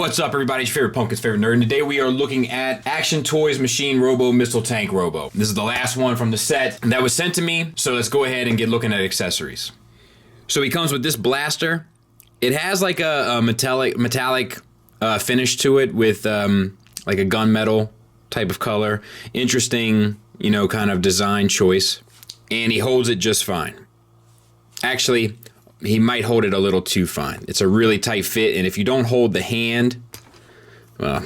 What's up, everybody? It's your favorite pumpkin's favorite nerd, and today we are looking at Action Toys Machine Robo Missile Tank Robo. This is the last one from the set that was sent to me, so let's go ahead and get looking at accessories. So he comes with this blaster. It has like a metallic finish to it with like a gunmetal type of color. Interesting, you know, kind of design choice. And he holds it just fine. Actually, he might hold it a little too fine. It's a really tight fit, and if you don't hold the hand, well,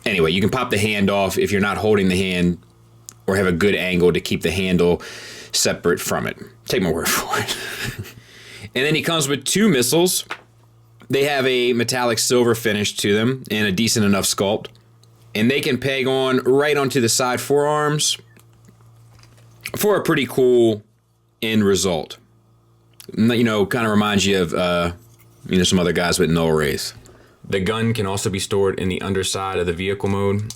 anyway, you can pop the hand off if you're not holding the hand or have a good angle to keep the handle separate from it. Take my word for it. And then he comes with two missiles. They have a metallic silver finish to them and a decent enough sculpt. And they can peg on right onto the side forearms for a pretty cool end result. You know, kind of reminds you of, you know, some other guys with null rays. The gun can also be stored in the underside of the vehicle mode.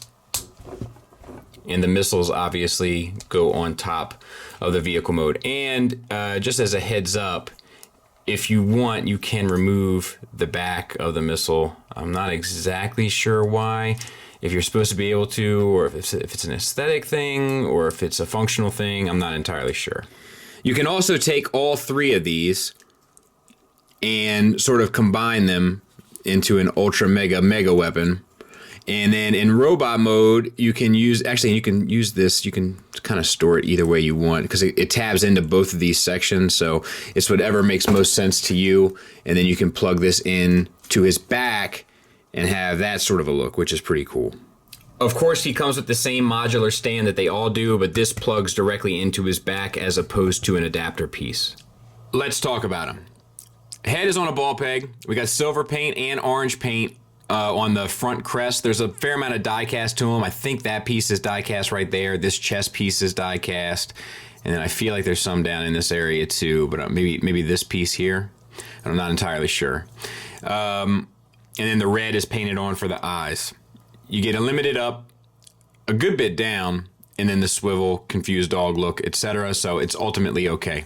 And the missiles obviously go on top of the vehicle mode. And just as a heads up, if you want, you can remove the back of the missile. I'm not exactly sure why. If you're supposed to be able to, or if it's an aesthetic thing, or if it's a functional thing, I'm not entirely sure. You can also take all three of these and sort of combine them into an ultra mega weapon. And then in robot mode, you can use, actually you can use this, you can kind of store it either way you want because it tabs into both of these sections. So it's whatever makes most sense to you. And then you can plug this in to his back and have that sort of a look, which is pretty cool. Of course, he comes with the same modular stand that they all do, but this plugs directly into his back as opposed to an adapter piece. Let's talk about him. Head is on a ball peg. We got silver paint and orange paint on the front crest. There's a fair amount of die cast to him. I think that piece is die cast right there. This chest piece is die cast. And then I feel like there's some down in this area too, but maybe this piece here. I'm not entirely sure. And then the red is painted on for the eyes. You get a limited up, a good bit down, and then the swivel, confused dog look, etc. So it's ultimately okay.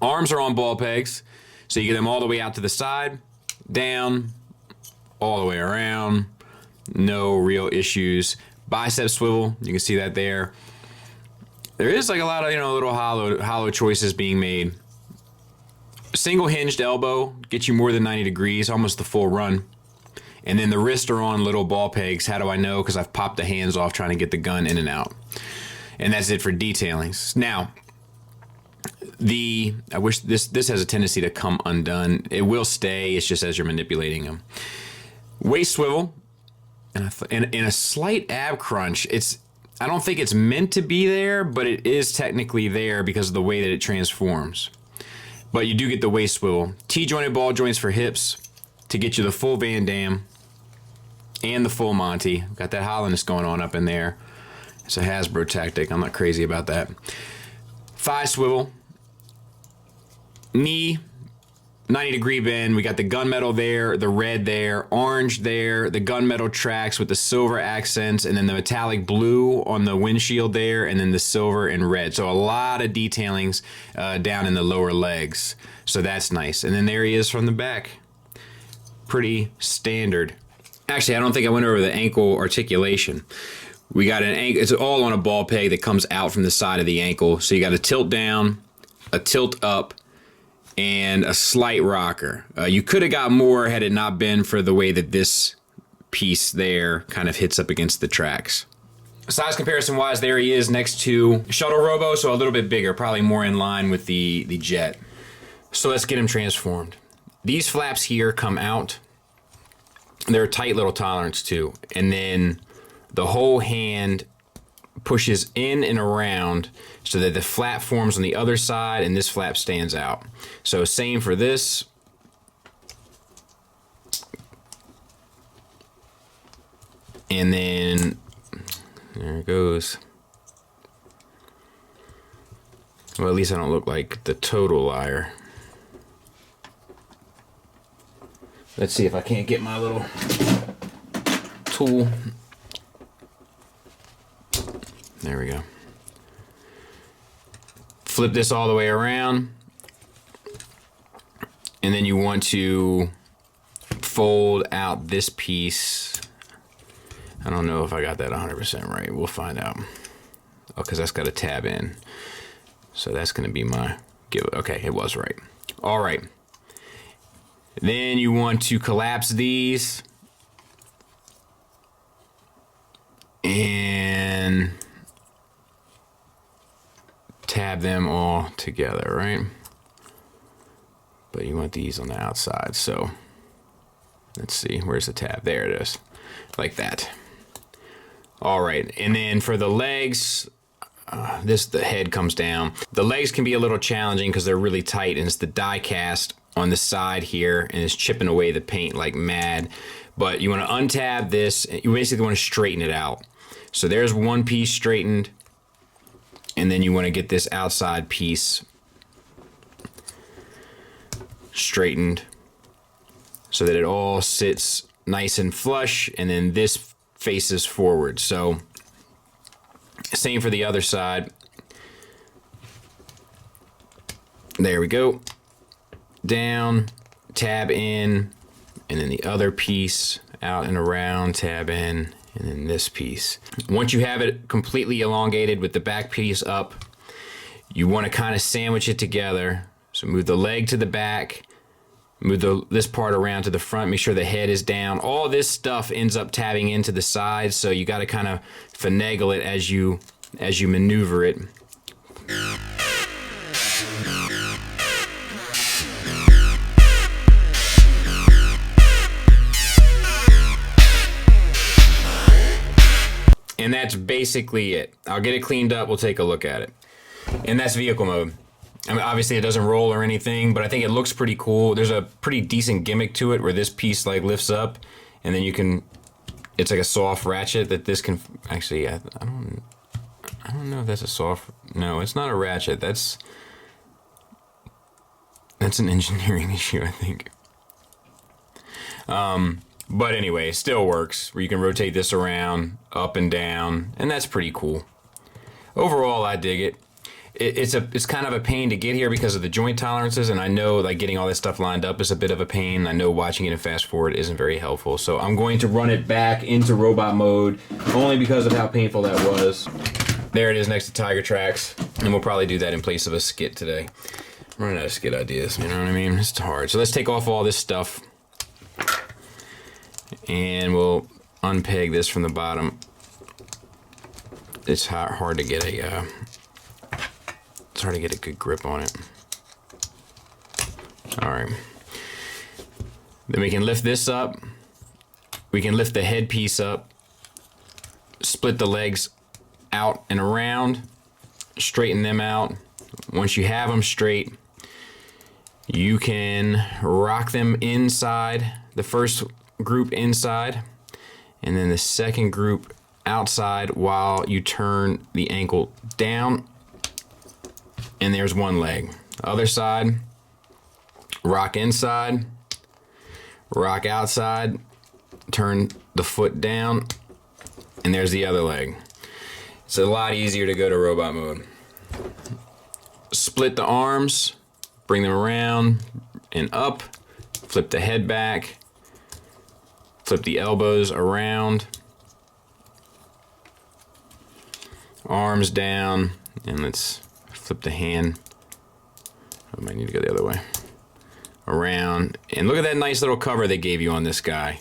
Arms are on ball pegs, so you get them all the way out to the side, down, all the way around. No real issues. Bicep swivel, you can see that there. There is like a lot of, you know, little hollow choices being made. Single hinged elbow gets you more than 90 degrees, almost the full run. And then the wrists are on little ball pegs. How do I know? Because I've popped the hands off trying to get the gun in and out. And that's it for detailings. Now, I wish this has a tendency to come undone. It will stay. It's just as you're manipulating them. Waist swivel and a slight ab crunch. I don't think it's meant to be there, but it is technically there because of the way that it transforms. But you do get the waist swivel. T-jointed ball joints for hips to get you the full Van Damme and the full Monty. Got that hollowness going on up in there. It's a Hasbro tactic. I'm not crazy about that. Thigh swivel. Knee, 90-degree bend. We got the gunmetal there, the red there, orange there, the gunmetal tracks with the silver accents, and then the metallic blue on the windshield there, and then the silver and red. So a lot of detailings down in the lower legs. So that's nice. And then there he is from the back. Pretty standard. Actually, I don't think I went over the ankle articulation. We got an ankle, it's all on a ball peg that comes out from the side of the ankle. So you got a tilt down, a tilt up, and a slight rocker. You could have got more had it not been for the way that this piece there kind of hits up against the tracks. Size comparison wise, there he is next to Shuttle Robo, so a little bit bigger, probably more in line with the Jet. So let's get him transformed. These flaps here come out. They're a tight little tolerance too. And then the whole hand pushes in and around so that the flap forms on the other side and this flap stands out. So same for this. And then there it goes. Well, at least I don't look like the total liar. Let's see if I can't get my little tool. There we go. Flip this all the way around. And then you want to fold out this piece. I don't know if I got that 100% right. We'll find out. Oh, because that's got a tab in. So that's going to be my give. Okay, it was right. All right. Then you want to collapse these. And tab them all together, right? But you want these on the outside. So let's see, where's the tab? There it is. Like that. All right, and then for the legs, the head comes down. The legs can be a little challenging because they're really tight, and it's the die cast on the side here, and it's chipping away the paint like mad. But you want to untab this, and you basically want to straighten it out. So there's one piece straightened, and then you want to get this outside piece straightened so that it all sits nice and flush, and then this faces forward. So same for the other side. There we go. Down, tab in, and then the other piece out and around, tab in, and then this piece. Once you have it completely elongated with the back piece up, you want to kind of sandwich it together. So move the leg to the back, move this part around to the front, make sure the head is down. All this stuff ends up tabbing into the sides, so you got to kind of finagle it as you maneuver it. And that's basically it. I'll get it cleaned up, we'll take a look at it. And that's vehicle mode. I mean, obviously it doesn't roll or anything, but I think it looks pretty cool. There's a pretty decent gimmick to it where this piece like lifts up, and then you can, it's like a soft ratchet that this can, actually, I don't know if that's a soft, no, it's not a ratchet. That's an engineering issue, I think. But anyway, it still works, where you can rotate this around, up and down, and that's pretty cool. Overall, I dig it. It's kind of a pain to get here because of the joint tolerances, and I know like getting all this stuff lined up is a bit of a pain. I know watching it in fast forward isn't very helpful, so I'm going to run it back into robot mode only because of how painful that was. There it is next to Tiger Tracks, and we'll probably do that in place of a skit today. I'm running out of skit ideas, you know what I mean? It's hard. So let's take off all this stuff, and we'll unpeg this from the bottom. It's hard to get a good grip on it. All right. Then we can lift this up. We can lift the head piece up, split the legs out and around, straighten them out. Once you have them straight, you can rock them inside, the first group inside, and then the second group outside while you turn the ankle down. And there's one leg. Other side, rock inside, rock outside, turn the foot down, and there's the other leg. It's a lot easier to go to robot mode. Split the arms, bring them around and up, flip the head back, flip the elbows around, arms down, and let's flip the hand. I might need to go the other way. Around, and look at that nice little cover they gave you on this guy.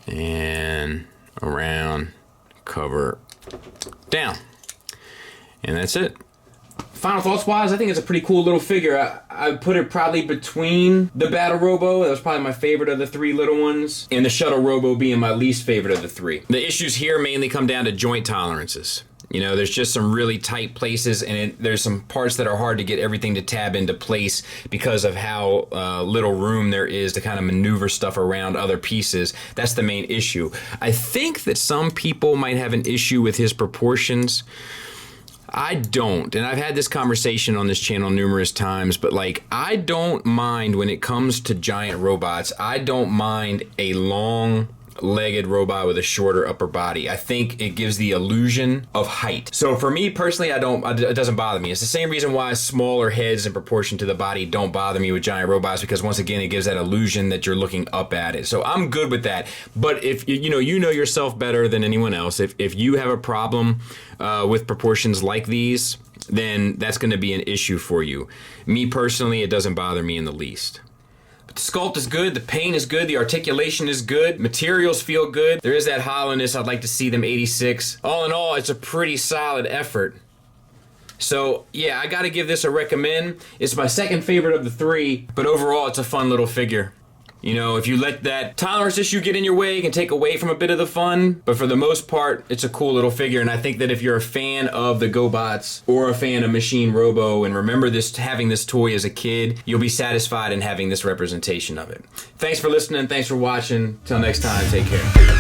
And around, cover, down. And that's it. Final thoughts wise, I think it's a pretty cool little figure. I put it probably between the Battle Robo, that was probably my favorite of the three little ones, and the Shuttle Robo being my least favorite of the three. The issues here mainly come down to joint tolerances. You know, there's just some really tight places, and there's some parts that are hard to get everything to tab into place because of how little room there is to kind of maneuver stuff around other pieces. That's the main issue. I think that some people might have an issue with his proportions. I don't, and I've had this conversation on this channel numerous times, but like, I don't mind when it comes to giant robots. I don't mind a long legged robot with a shorter upper body. I think it gives the illusion of height. So for me personally, it doesn't bother me. It's the same reason why smaller heads in proportion to the body don't bother me with giant robots, because once again, it gives that illusion that you're looking up at it. So I'm good with that. But if you know yourself better than anyone else, if you have a problem with proportions like these, then that's going to be an issue for you. Me personally, it doesn't bother me in the least. But the sculpt is good, the paint is good, the articulation is good, materials feel good. There is that hollowness. I'd like to see them 86. All in all, it's a pretty solid effort. So yeah, I gotta give this a recommend. It's my second favorite of the three, but overall it's a fun little figure. You know, if you let that tolerance issue get in your way, it can take away from a bit of the fun, but for the most part, it's a cool little figure. And I think that if you're a fan of the GoBots or a fan of Machine Robo and remember having this toy as a kid, you'll be satisfied in having this representation of it. Thanks for listening, thanks for watching. Till next time, take care.